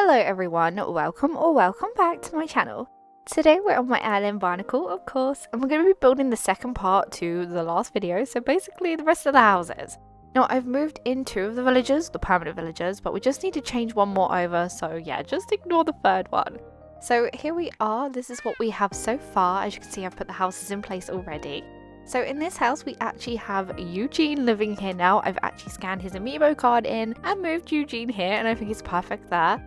Hello everyone, welcome or welcome back to my channel. Today we're on my island Barnacle, of course, and we're going to be building the second part to the last video, so basically the rest of the houses. Now I've moved in 2 of the villages, the permanent villages, but we just need to change one more over, so yeah, just ignore the third one. So here we are, this is what we have so far. As you can see, I've put the houses in place already. So in this house we actually have Eugene living here now. I've actually scanned his amiibo card in and moved Eugene here, and I think he's perfect there.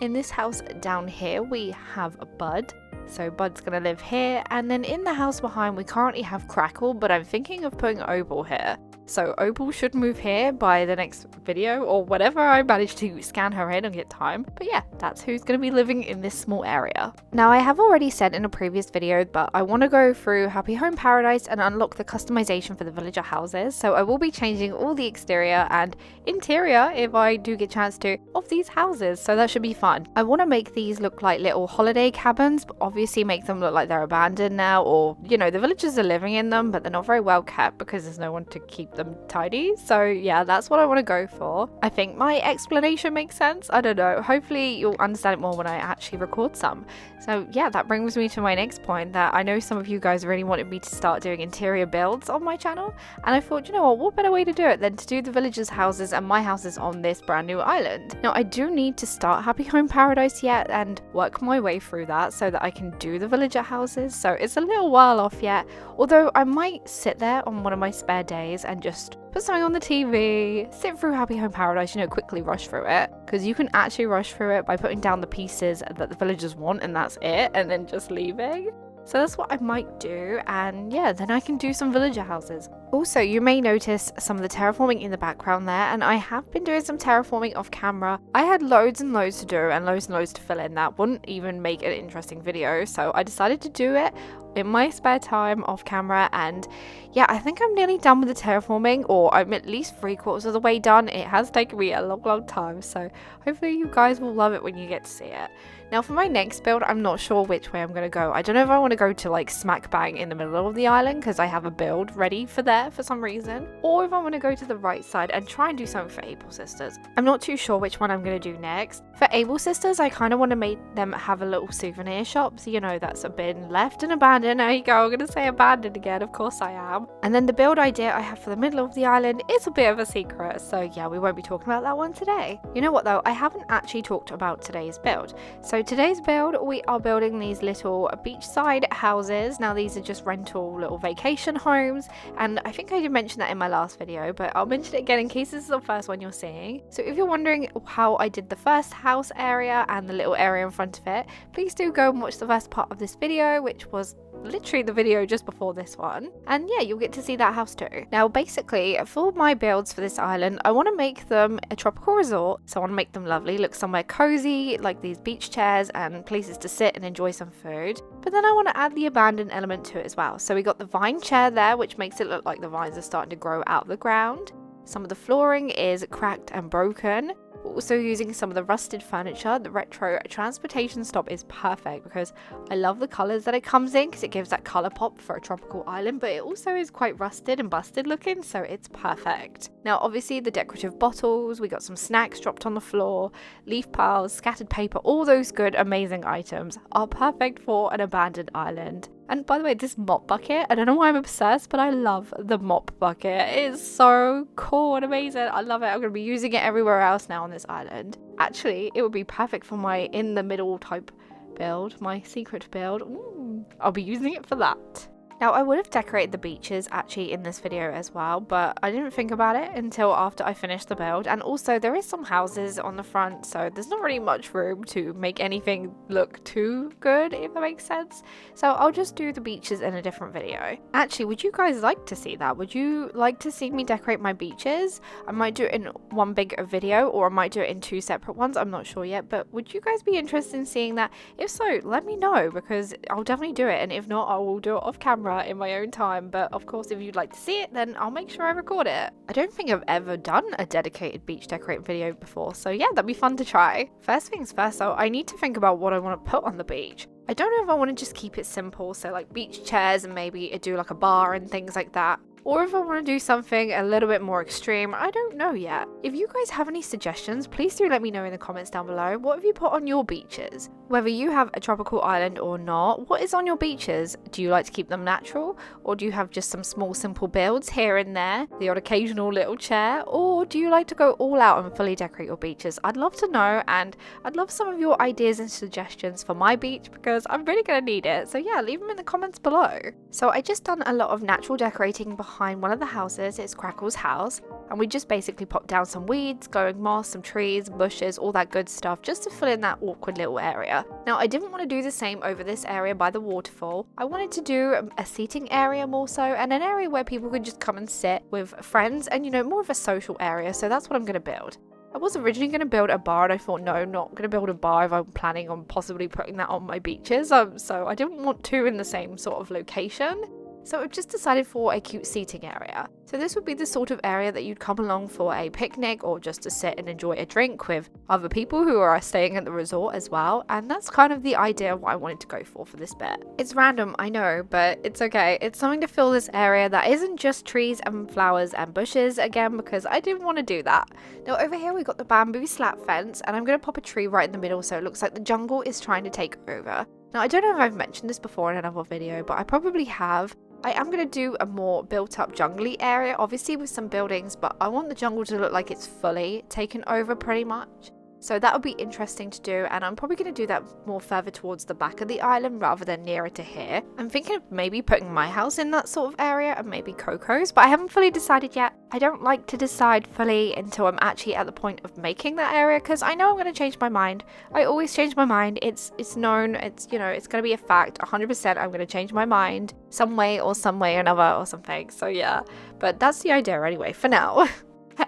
In this house down here we have a Bud, so Bud's gonna live here, and then in the house behind we currently have Crackle, but I'm thinking of putting Opal here. So Opal should move here by the next video or whenever I manage to scan her in and get time. But yeah, that's who's going to be living in this small area. Now I have already said in a previous video, but I want to go through Happy Home Paradise and unlock the customization for the villager houses. So I will be changing all the exterior and interior, if I do get a chance to, of these houses. So that should be fun. I want to make these look like little holiday cabins, but obviously make them look like they're abandoned now, or you know, the villagers are living in them, but they're not very well kept because there's no one to keep them tidy. So yeah, that's what I want to go for. I think my explanation makes sense. I don't know, hopefully you'll understand it more when I actually record some. So yeah, that brings me to my next point, that I know some of you guys really wanted me to start doing interior builds on my channel, and I thought, you know what better way to do it than to do the villagers' houses and my houses on this brand new island. Now I do need to start Happy Home Paradise yet and work my way through that so that I can do the villager houses, so it's a little while off yet, although I might sit there on one of my spare days and just put something on the TV, sit through Happy Home Paradise, you know, quickly rush through it, because you can actually rush through it by putting down the pieces that the villagers want and that's it, and then just leaving. So that's what I might do, and yeah, then I can do some villager houses. Also, you may notice some of the terraforming in the background there, and I have been doing some terraforming off camera. I had loads and loads to do and loads to fill in that wouldn't even make an interesting video, so I decided to do it in my spare time off camera. And yeah, I think I'm nearly done with the terraforming, or I'm at least 3/4 of the way done. It has taken me a long time, so hopefully you guys will love it when you get to see it. Now for my next build, I'm not sure which way I'm going to go. I don't know if I want to go to like smack bang in the middle of the island because I have a build ready for there for some reason, or if I want to go to the right side and try and do something for Able Sisters. I'm not too sure which one I'm going to do next. For Able Sisters, I kind of want to make them have a little souvenir shop, so you know, that's been left and abandoned. There you go, I'm going to say abandoned again, of course I am. And then the build idea I have for the middle of the island is a bit of a secret, so yeah, we won't be talking about that one today. You know what though, I haven't actually talked about today's build. So today's build, we are building these little beachside houses. Now these are just rental little vacation homes, and I think I did mention that in my last video, but I'll mention it again in case this is the first one you're seeing. So if you're wondering how I did the first house area and the little area in front of it, please do go and watch the first part of this video, which was literally the video just before this one, and yeah, you'll get to see that house too. Now basically, for my builds for this island, I want to make them a tropical resort, so I want to make them lovely, look somewhere cozy, like these beach chairs and places to sit and enjoy some food. But then I want to add the abandoned element to it as well. So we got the vine chair there, which makes it look like the vines are starting to grow out of the ground. Some of the flooring is cracked and broken. We're also using some of the rusted furniture. The retro transportation stop is perfect because I love the colours that it comes in, because it gives that colour pop for a tropical island, but it also is quite rusted and busted looking, so it's perfect. Now obviously the decorative bottles, we got some snacks dropped on the floor, leaf piles, scattered paper, all those good amazing items are perfect for an abandoned island. And by the way, this mop bucket, I don't know why I'm obsessed, but I love the mop bucket. It is so cool and amazing. I love it. I'm going to be using it everywhere else now on this island. Actually, it would be perfect for my in the middle type build, my secret build. Ooh, I'll be using it for that. Now I would have decorated the beaches actually in this video as well, but I didn't think about it until after I finished the build. And also there is some houses on the front, so there's not really much room to make anything look too good, if that makes sense. So I'll just do the beaches in a different video. Actually, would you guys like to see that? Would you like to see me decorate my beaches? I might do it in one big video, or I might do it in 2 separate ones. I'm not sure yet, but would you guys be interested in seeing that? If so, let me know, because I'll definitely do it, and if not, I will do it off camera in my own time. But of course, if you'd like to see it, then I'll make sure I record it. I don't think I've ever done a dedicated beach decorating video before, so yeah, that'd be fun to try. First things first though, I need to think about what I want to put on the beach. I don't know if I want to just keep it simple, so like beach chairs and maybe do like a bar and things like that. or if I want to do something a little bit more extreme. I don't know yet. If you guys have any suggestions, please do let me know in the comments down below. What have you put on your beaches? Whether you have a tropical island or not, what is on your beaches? Do you like to keep them natural, or do you have just some small simple builds here and there, the odd occasional little chair, or do you like to go all out and fully decorate your beaches? I'd love to know, and I'd love some of your ideas and suggestions for my beach because I'm really gonna need it. So yeah, leave them in the comments below. So I just done a lot of natural decorating behind one of the houses. It's Crackle's house, and we just basically popped down some weeds, glowing moss, some trees, bushes, all that good stuff, just to fill in that awkward little area. Now I didn't want to do the same over this area by the waterfall. I wanted to do a seating area more so, and an area where people could just come and sit with friends, and you know, more of a social area. So that's what I'm going to build. I was originally going to build a bar, and I thought, no, I'm not going to build a bar if I'm planning on possibly putting that on my beaches. So I didn't want two in the same sort of location. So I've just decided for a cute seating area. So this would be the sort of area that you'd come along for a picnic, or just to sit and enjoy a drink with other people who are staying at the resort as well. And that's kind of the idea of what I wanted to go for this bit. It's random, I know, but it's okay. It's something to fill this area that isn't just trees and flowers and bushes again, because I didn't want to do that. Now over here we got the bamboo slat fence, and I'm going to pop a tree right in the middle so it looks like the jungle is trying to take over. Now I don't know if I've mentioned this before in another video, but I probably have. I am going to do a more built up jungly area, obviously with some buildings, but I want the jungle to look like it's fully taken over pretty much. So that would be interesting to do, and I'm probably going to do that more further towards the back of the island rather than nearer to here. I'm thinking of maybe putting my house in that sort of area, and maybe Coco's, but I haven't fully decided yet. I don't like to decide fully until I'm actually at the point of making that area, because I know I'm going to change my mind. I always change my mind. It's known. It's, you know, it's going to be a fact. 100% I'm going to change my mind some way or another or something. So yeah, but that's the idea anyway for now.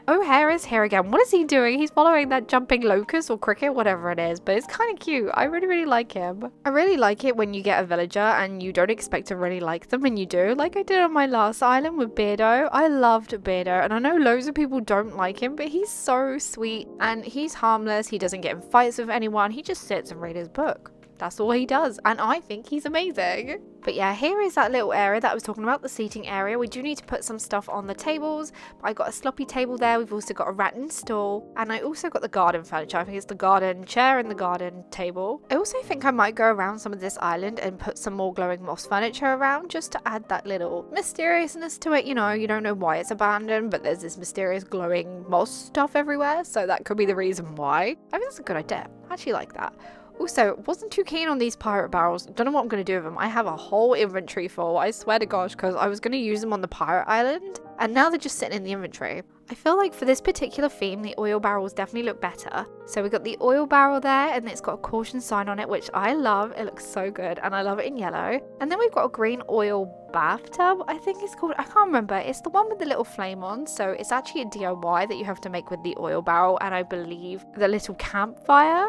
O'Hare is here again. What is he doing? He's following that jumping locust or cricket, whatever it is, but it's kind of cute. I really like him. I really like it when you get a villager and you don't expect to really like them and you do, like I did on my last island with Beardo. I loved Beardo, and I know loads of people don't like him, but he's so sweet and he's harmless. He doesn't get in fights with anyone. He just sits and reads his book. That's all he does, and I think he's amazing. But yeah, here is that little area that I was talking about, the seating area. We do need to put some stuff on the tables. I got a sloppy table there. We've also got a rattan stool, and I also got the garden furniture. I think it's the garden chair and the garden table. I also think I might go around some of this island and put some more glowing moss furniture around, just to add that little mysteriousness to it. You know, you don't know why it's abandoned, but there's this mysterious glowing moss stuff everywhere, so that could be the reason why. I think that's a good idea. I actually like that. Also, wasn't too keen on these pirate barrels. Don't know what I'm going to do with them. I have a whole inventory full, I swear to gosh, because I was going to use them on the pirate island, and now they're just sitting in the inventory. I feel like for this particular theme, the oil barrels definitely look better. So we got the oil barrel there, and it's got a caution sign on it, which I love. It looks so good, and I love it in yellow. And then we've got a green oil bathtub, I think it's called. I can't remember. It's the one with the little flame on, so it's actually a DIY that you have to make with the oil barrel, and I believe the little campfire.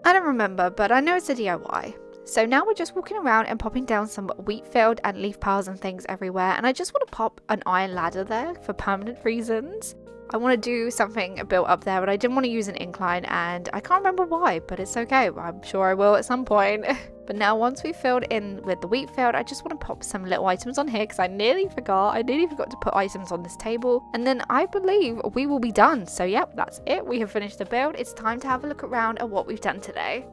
I don't remember, but I know it's a DIY. So now we're just walking around and popping down some wheat field and leaf piles and things everywhere, and I just want to pop an iron ladder there for permanent reasons. I want to do something built up there, but I didn't want to use an incline, and I can't remember why, but it's okay. I'm sure I will at some point. But now once we've filled in with the wheat field, I just want to pop some little items on here because I nearly forgot. I nearly forgot to put items on this table, and then I believe we will be done. So yep, that's it. We have finished the build. It's time to have a look around at what we've done today.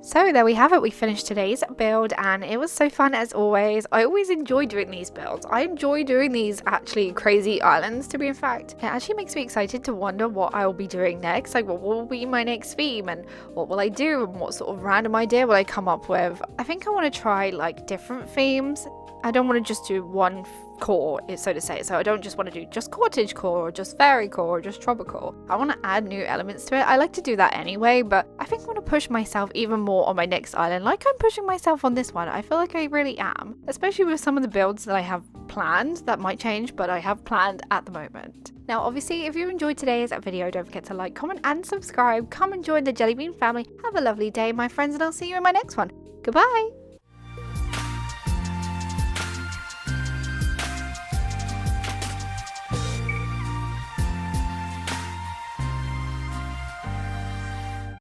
So there we have it, we finished today's build and it was so fun as always. I always enjoy doing these builds. I enjoy doing these actually crazy islands, to be in fact. It actually makes me excited to wonder what I will be doing next, like what will be my next theme and what will I do and what sort of random idea will I come up with. I think I want to try like different themes. I don't want to just do one core, so to say. So I don't just want to do just cottage core or just fairy core or just tropical. I want to add new elements to it. I like to do that anyway, but I think I want to push myself even more on my next island, like I'm pushing myself on this one. I feel like I really am, especially with some of the builds that I have planned. That might change, but I have planned at the moment. Now, obviously, if you enjoyed today's video, don't forget to like, comment, and subscribe. Come and join the Jellybean family. Have a lovely day, my friends, and I'll see you in my next one. Goodbye!